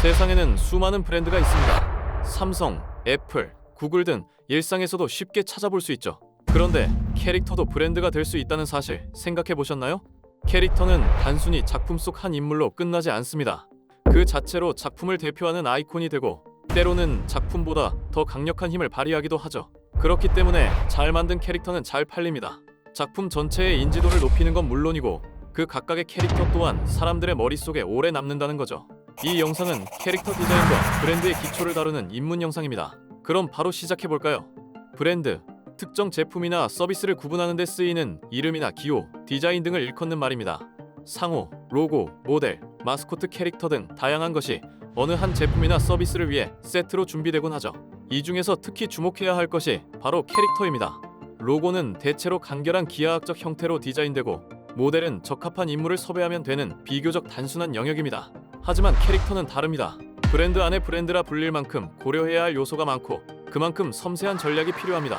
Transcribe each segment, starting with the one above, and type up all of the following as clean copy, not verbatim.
세상에는 수많은 브랜드가 있습니다. 삼성, 애플, 구글 등 일상에서도 쉽게 찾아볼 수 있죠. 그런데 캐릭터도 브랜드가 될 수 있다는 사실 생각해 보셨나요? 캐릭터는 단순히 작품 속 한 인물로 끝나지 않습니다. 그 자체로 작품을 대표하는 아이콘이 되고 때로는 작품보다 더 강력한 힘을 발휘하기도 하죠. 그렇기 때문에 잘 만든 캐릭터는 잘 팔립니다. 작품 전체의 인지도를 높이는 건 물론이고 그 각각의 캐릭터 또한 사람들의 머릿속에 오래 남는다는 거죠. 이 영상은 캐릭터 디자인과 브랜드의 기초를 다루는 입문 영상입니다. 그럼 바로 시작해볼까요? 브랜드, 특정 제품이나 서비스를 구분하는 데 쓰이는 이름이나 기호, 디자인 등을 일컫는 말입니다. 상호, 로고, 모델, 마스코트 캐릭터 등 다양한 것이 어느 한 제품이나 서비스를 위해 세트로 준비되곤 하죠. 이 중에서 특히 주목해야 할 것이 바로 캐릭터입니다. 로고는 대체로 간결한 기하학적 형태로 디자인되고 모델은 적합한 인물을 섭외하면 되는 비교적 단순한 영역입니다. 하지만 캐릭터는 다릅니다. 브랜드 안에 브랜드라 불릴 만큼 고려해야 할 요소가 많고 그만큼 섬세한 전략이 필요합니다.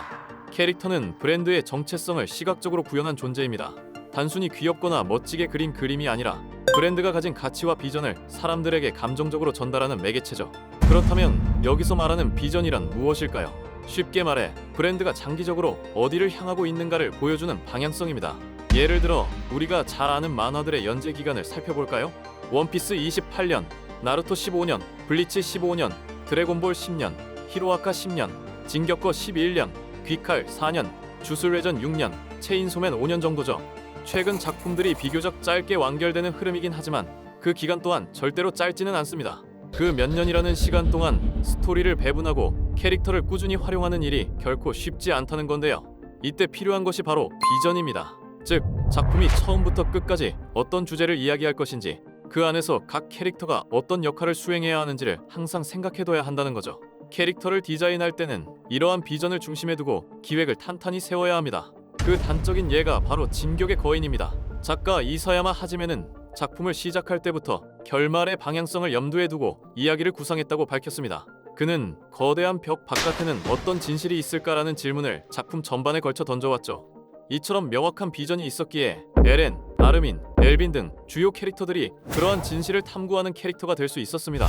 캐릭터는 브랜드의 정체성을 시각적으로 구현한 존재입니다. 단순히 귀엽거나 멋지게 그린 그림이 아니라 브랜드가 가진 가치와 비전을 사람들에게 감정적으로 전달하는 매개체죠. 그렇다면 여기서 말하는 비전이란 무엇일까요? 쉽게 말해 브랜드가 장기적으로 어디를 향하고 있는가를 보여주는 방향성입니다. 예를 들어 우리가 잘 아는 만화들의 연재 기간을 살펴볼까요? 원피스 28년, 나루토 15년, 블리치 15년, 드래곤볼 10년, 히로아카 10년, 진격거 11년, 귀칼 4년, 주술회전 6년, 체인소맨 5년 정도죠. 최근 작품들이 비교적 짧게 완결되는 흐름이긴 하지만 그 기간 또한 절대로 짧지는 않습니다. 그 몇 년이라는 시간 동안 스토리를 배분하고 캐릭터를 꾸준히 활용하는 일이 결코 쉽지 않다는 건데요. 이때 필요한 것이 바로 비전입니다. 즉, 작품이 처음부터 끝까지 어떤 주제를 이야기할 것인지 그 안에서 각 캐릭터가 어떤 역할을 수행해야 하는지를 항상 생각해둬야 한다는 거죠. 캐릭터를 디자인할 때는 이러한 비전을 중심에 두고 기획을 탄탄히 세워야 합니다. 그 단적인 예가 바로 진격의 거인입니다. 작가 이사야마 하지메는 작품을 시작할 때부터 결말의 방향성을 염두에 두고 이야기를 구상했다고 밝혔습니다. 그는 거대한 벽 바깥에는 어떤 진실이 있을까라는 질문을 작품 전반에 걸쳐 던져왔죠. 이처럼 명확한 비전이 있었기에 에렌, 아르민, 엘빈 등 주요 캐릭터들이 그러한 진실을 탐구하는 캐릭터가 될 수 있었습니다.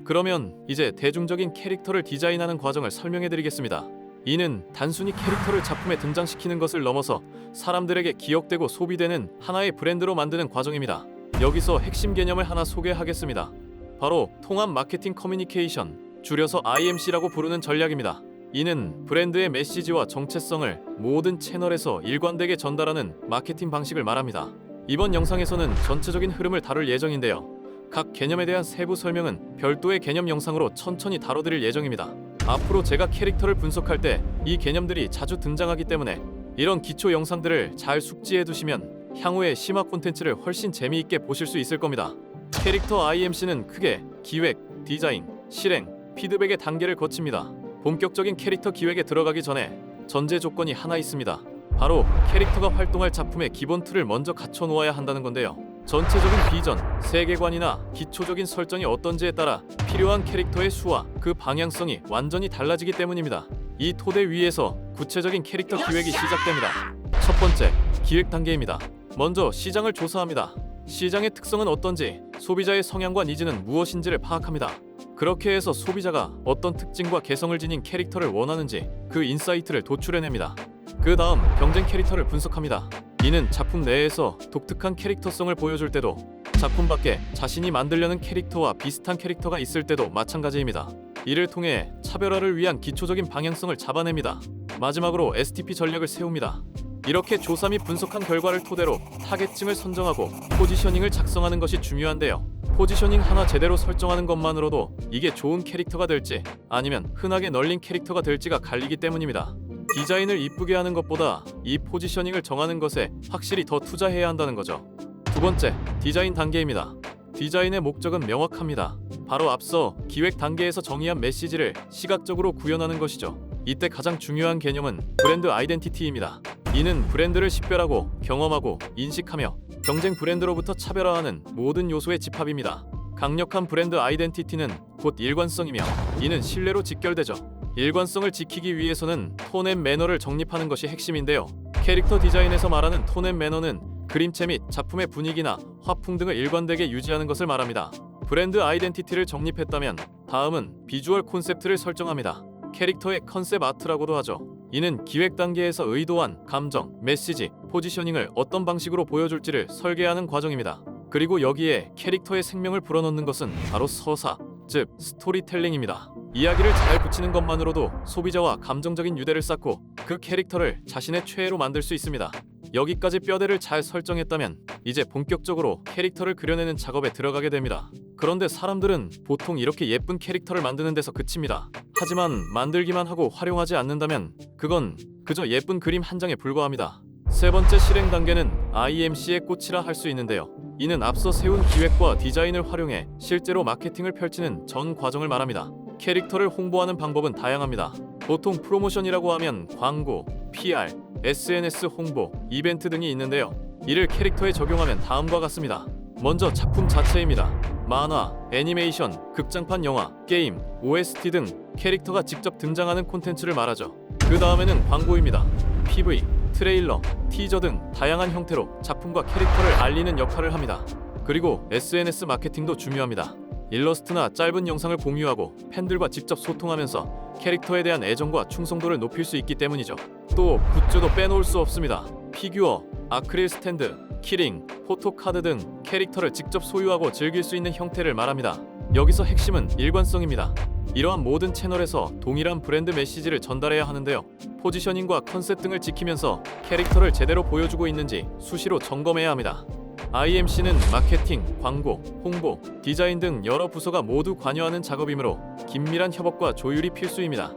그러면 이제 대중적인 캐릭터를 디자인하는 과정을 설명해드리겠습니다. 이는 단순히 캐릭터를 작품에 등장시키는 것을 넘어서 사람들에게 기억되고 소비되는 하나의 브랜드로 만드는 과정입니다. 여기서 핵심 개념을 하나 소개하겠습니다. 바로 통합 마케팅 커뮤니케이션, 줄여서 IMC라고 부르는 전략입니다. 이는 브랜드의 메시지와 정체성을 모든 채널에서 일관되게 전달하는 마케팅 방식을 말합니다. 이번 영상에서는 전체적인 흐름을 다룰 예정인데요. 각 개념에 대한 세부 설명은 별도의 개념 영상으로 천천히 다뤄드릴 예정입니다. 앞으로 제가 캐릭터를 분석할 때 이 개념들이 자주 등장하기 때문에 이런 기초 영상들을 잘 숙지해 두시면 향후에 심화 콘텐츠를 훨씬 재미있게 보실 수 있을 겁니다. 캐릭터 IMC는 크게 기획, 디자인, 실행, 피드백의 단계를 거칩니다. 본격적인 캐릭터 기획에 들어가기 전에 전제 조건이 하나 있습니다. 바로 캐릭터가 활동할 작품의 기본 틀을 먼저 갖춰 놓아야 한다는 건데요. 전체적인 비전, 세계관이나 기초적인 설정이 어떤지에 따라 필요한 캐릭터의 수와 그 방향성이 완전히 달라지기 때문입니다. 이 토대 위에서 구체적인 캐릭터 기획이 시작됩니다. 첫 번째, 기획 단계입니다. 먼저 시장을 조사합니다. 시장의 특성은 어떤지, 소비자의 성향과 니즈는 무엇인지를 파악합니다. 그렇게 해서 소비자가 어떤 특징과 개성을 지닌 캐릭터를 원하는지 그 인사이트를 도출해냅니다. 그 다음 경쟁 캐릭터를 분석합니다. 이는 작품 내에서 독특한 캐릭터성을 보여줄 때도 작품 밖에 자신이 만들려는 캐릭터와 비슷한 캐릭터가 있을 때도 마찬가지입니다. 이를 통해 차별화를 위한 기초적인 방향성을 잡아냅니다. 마지막으로 STP 전략을 세웁니다. 이렇게 조사 및 분석한 결과를 토대로 타겟층을 선정하고 포지셔닝을 작성하는 것이 중요한데요. 포지셔닝 하나 제대로 설정하는 것만으로도 이게 좋은 캐릭터가 될지 아니면 흔하게 널린 캐릭터가 될지가 갈리기 때문입니다. 디자인을 이쁘게 하는 것보다 이 포지셔닝을 정하는 것에 확실히 더 투자해야 한다는 거죠. 두 번째, 디자인 단계입니다. 디자인의 목적은 명확합니다. 바로 앞서 기획 단계에서 정의한 메시지를 시각적으로 구현하는 것이죠. 이때 가장 중요한 개념은 브랜드 아이덴티티입니다. 이는 브랜드를 식별하고 경험하고 인식하며 경쟁 브랜드로부터 차별화하는 모든 요소의 집합입니다. 강력한 브랜드 아이덴티티는 곧 일관성이며 이는 신뢰로 직결되죠. 일관성을 지키기 위해서는 톤 앤 매너를 정립하는 것이 핵심인데요. 캐릭터 디자인에서 말하는 톤 앤 매너는 그림체 및 작품의 분위기나 화풍 등을 일관되게 유지하는 것을 말합니다. 브랜드 아이덴티티를 정립했다면 다음은 비주얼 콘셉트를 설정합니다. 캐릭터의 컨셉 아트라고도 하죠. 이는 기획 단계에서 의도한 감정, 메시지, 포지셔닝을 어떤 방식으로 보여줄지를 설계하는 과정입니다. 그리고 여기에 캐릭터의 생명을 불어넣는 것은 바로 서사, 즉 스토리텔링입니다. 이야기를 잘 붙이는 것만으로도 소비자와 감정적인 유대를 쌓고 그 캐릭터를 자신의 최애로 만들 수 있습니다. 여기까지 뼈대를 잘 설정했다면 이제 본격적으로 캐릭터를 그려내는 작업에 들어가게 됩니다. 그런데 사람들은 보통 이렇게 예쁜 캐릭터를 만드는 데서 그칩니다. 하지만 만들기만 하고 활용하지 않는다면 그건 그저 예쁜 그림 한 장에 불과합니다. 세 번째 실행 단계는 IMC의 꽃이라 할 수 있는데요. 이는 앞서 세운 기획과 디자인을 활용해 실제로 마케팅을 펼치는 전 과정을 말합니다. 캐릭터를 홍보하는 방법은 다양합니다. 보통 프로모션이라고 하면 광고, PR, SNS 홍보, 이벤트 등이 있는데요. 이를 캐릭터에 적용하면 다음과 같습니다. 먼저 작품 자체입니다. 만화, 애니메이션, 극장판 영화, 게임, OST 등 캐릭터가 직접 등장하는 콘텐츠를 말하죠. 그 다음에는 광고입니다. PV, 트레일러, 티저 등 다양한 형태로 작품과 캐릭터를 알리는 역할을 합니다. 그리고 SNS 마케팅도 중요합니다. 일러스트나 짧은 영상을 공유하고 팬들과 직접 소통하면서 캐릭터에 대한 애정과 충성도를 높일 수 있기 때문이죠. 또 굿즈도 빼놓을 수 없습니다. 피규어, 아크릴 스탠드, 키링, 포토카드 등 캐릭터를 직접 소유하고 즐길 수 있는 형태를 말합니다. 여기서 핵심은 일관성입니다. 이러한 모든 채널에서 동일한 브랜드 메시지를 전달해야 하는데요. 포지셔닝과 컨셉 등을 지키면서 캐릭터를 제대로 보여주고 있는지 수시로 점검해야 합니다. IMC는 마케팅, 광고, 홍보, 디자인 등 여러 부서가 모두 관여하는 작업이므로 긴밀한 협업과 조율이 필수입니다.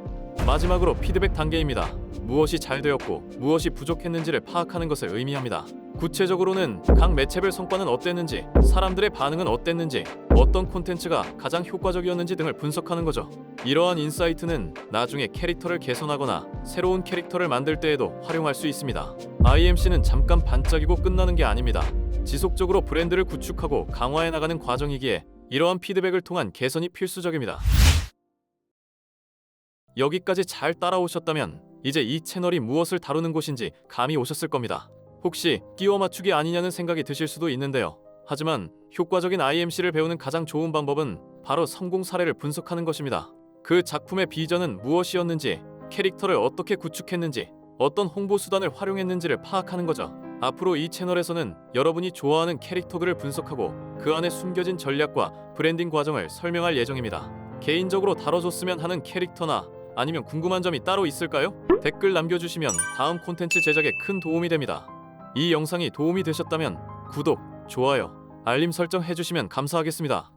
마지막으로 피드백 단계입니다. 무엇이 잘 되었고 무엇이 부족했는지를 파악하는 것을 의미합니다. 구체적으로는 각 매체별 성과는 어땠는지, 사람들의 반응은 어땠는지, 어떤 콘텐츠가 가장 효과적이었는지 등을 분석하는 거죠. 이러한 인사이트는 나중에 캐릭터를 개선하거나 새로운 캐릭터를 만들 때에도 활용할 수 있습니다. IMC는 잠깐 반짝이고 끝나는 게 아닙니다. 지속적으로 브랜드를 구축하고 강화해 나가는 과정이기에 이러한 피드백을 통한 개선이 필수적입니다. 여기까지 잘 따라오셨다면 이제 이 채널이 무엇을 다루는 곳인지 감이 오셨을 겁니다. 혹시 끼워 맞추기 아니냐는 생각이 드실 수도 있는데요. 하지만 효과적인 IMC를 배우는 가장 좋은 방법은 바로 성공 사례를 분석하는 것입니다. 그 작품의 비전은 무엇이었는지, 캐릭터를 어떻게 구축했는지, 어떤 홍보 수단을 활용했는지를 파악하는 거죠. 앞으로 이 채널에서는 여러분이 좋아하는 캐릭터들을 분석하고 그 안에 숨겨진 전략과 브랜딩 과정을 설명할 예정입니다. 개인적으로 다뤄줬으면 하는 캐릭터나 아니면 궁금한 점이 따로 있을까요? 댓글 남겨주시면 다음 콘텐츠 제작에 큰 도움이 됩니다. 이 영상이 도움이 되셨다면 구독, 좋아요, 알림 설정 해주시면 감사하겠습니다.